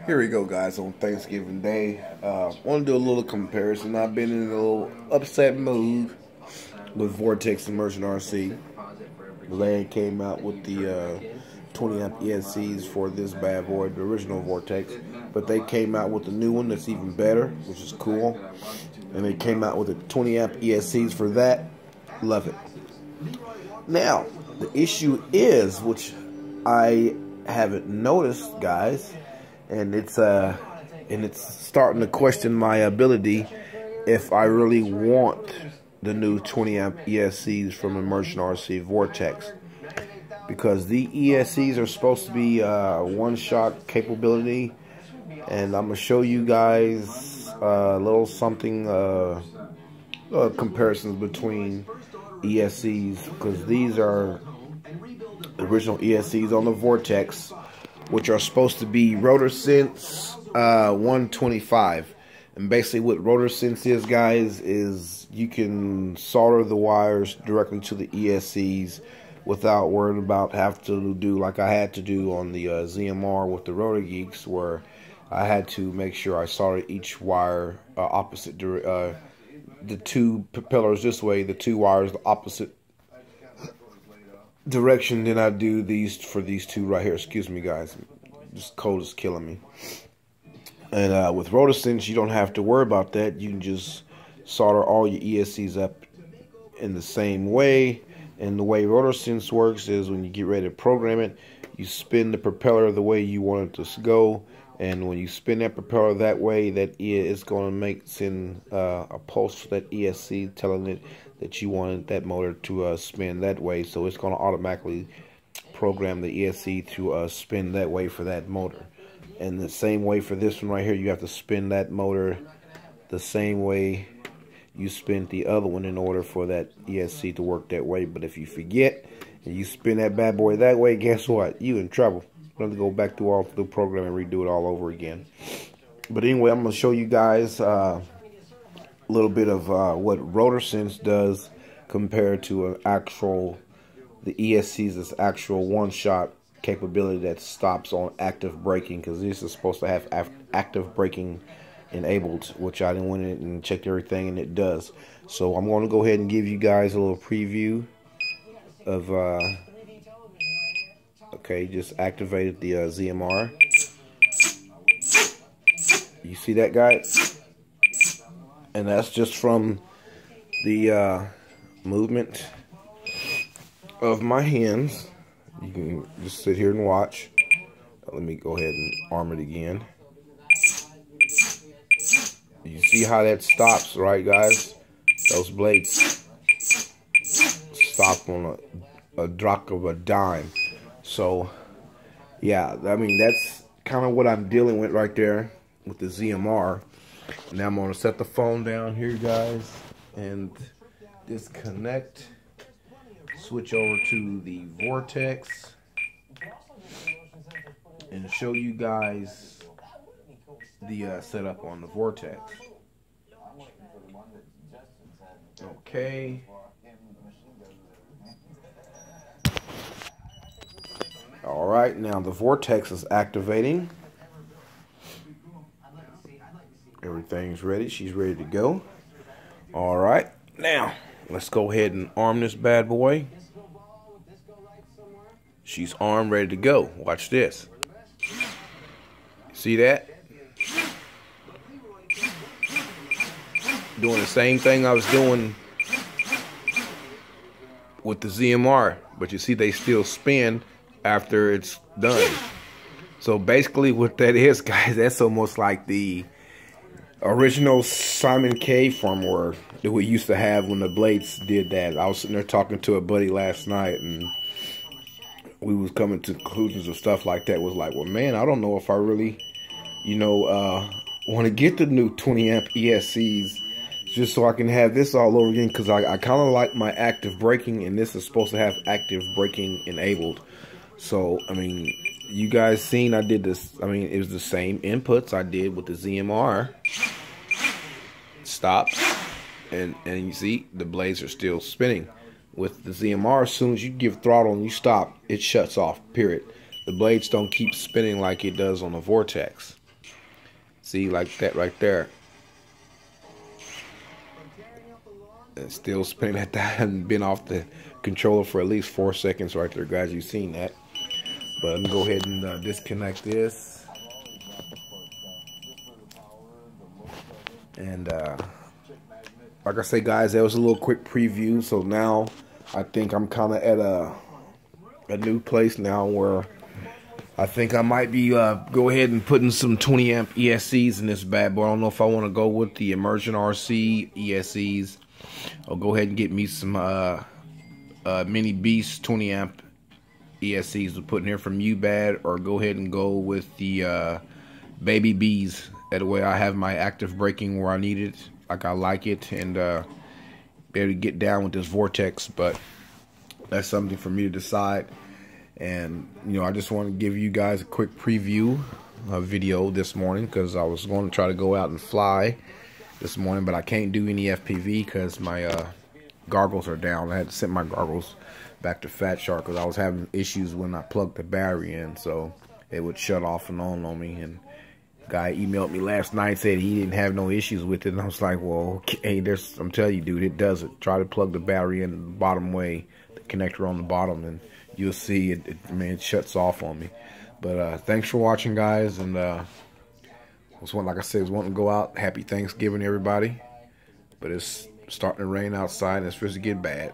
Here we go, guys, on Thanksgiving Day. I want to do a little comparison. I've been in a little upset mood with Vortex Immersion RC. They came out with the 20 amp ESCs for this bad boy, the original Vortex, but they came out with a new one that's even better, which is cool. And they came out with the 20 amp ESCs for that. Love it. Now, the issue is, which I haven't noticed, guys, and it's starting to question my ability if I really want the new 20 amp ESCs from Immersion RC Vortex, because the ESCs are supposed to be one-shot capability, and I'm gonna show you guys a little something comparisons between ESCs, because these are the original ESCs on the Vortex, which are supposed to be RotorSense 125. And basically what RotorSense is, guys, is you can solder the wires directly to the ESCs without worrying about having to do like I had to do on the ZMR with the Rotor Geeks, where I had to make sure I soldered each wire opposite, the two propellers this way, the two wires the opposite direction than I do these for these two right here. Excuse me, guys, this cold is killing me. And with RotorSense, you don't have to worry about that. You can just solder all your ESCs up in the same way. And the way RotorSense works is when you get ready to program it, you spin the propeller the way you want it to go. And when you spin that propeller that way, it's going to send a pulse for that ESC telling it that you wanted that motor to spin that way. So it's going to automatically program the ESC to spin that way for that motor. And the same way for this one right here, you have to spin that motor the same way you spin the other one in order for that ESC to work that way. But if you forget and you spin that bad boy that way, guess what? You in trouble. You have to go back through all the program and redo it all over again. But anyway, I'm going to show you guys a little bit of what RotorSense does compared to the ESC's actual one-shot capability that stops on active braking, because this is supposed to have active braking enabled, which I went in and checked everything, and it does. So I'm going to go ahead and give you guys a little preview of okay, just activated the ZMR. You see that, guys? And that's just from the movement of my hands. You can just sit here and watch. Let me go ahead and arm it again. You see how that stops, right, guys? Those blades stop on a drop of a dime. So, yeah, I mean, that's kind of what I'm dealing with right there with the ZMR. Now I'm going to set the phone down here, guys, and disconnect. Switch over to the Vortex and show you guys the setup on the Vortex. Okay. Alright, now the Vortex is activating. Everything's ready. She's ready to go. Alright, now let's go ahead and arm this bad boy. She's armed, ready to go. Watch this. See that? Doing the same thing I was doing with the ZMR, but you see they still spin after it's done. So basically what that is, guys, that's almost like the original Simon K firmware that we used to have when the Blades did that. I was sitting there talking to a buddy last night, and we was coming to conclusions of stuff like that. Was like, well, man, I don't know if I really, want to get the new 20 amp ESCs just so I can have this all over again, because I kind of like my active braking, and this is supposed to have active braking enabled. So, I mean, you guys seen I did this. I mean, it was the same inputs I did with the ZMR. Stop. And you see, the blades are still spinning. With the ZMR, as soon as you give throttle and you stop, it shuts off, period. The blades don't keep spinning like it does on the Vortex. See, like that right there. It's still spinning at that. Hadn't been off the controller for at least 4 seconds right there, guys. You've seen that. But let me go ahead and disconnect this. And like I say, guys, that was a little quick preview. So now I think I'm kind of at a new place now where I think I might be go ahead and putting some 20 amp ESCs in this bad boy. I don't know if I want to go with the Immersion RC ESCs. I'll go ahead and get me some Mini Beast 20 amp ESCs to put in here from UBAD, or go ahead and go with the Baby Bees. That way I have my active braking where I need it, like I like it, and be able to get down with this Vortex. But that's something for me to decide. And you know, I just want to give you guys a quick preview video this morning, because I was going to try to go out and fly this morning, but I can't do any FPV because my goggles are down. I had to send my goggles back to Fat Shark because I was having issues when I plugged the battery in, so it would shut off and on me. And guy emailed me last night, said he didn't have no issues with it, and I was like, well, okay, I'm telling you, dude, it does it. Try to plug the battery in the bottom way, the connector on the bottom, and you'll see it. It shuts off on me. But thanks for watching, guys, and like I said, was wanting to go out. Happy Thanksgiving, everybody. But it's starting to rain outside, and it's supposed to get bad.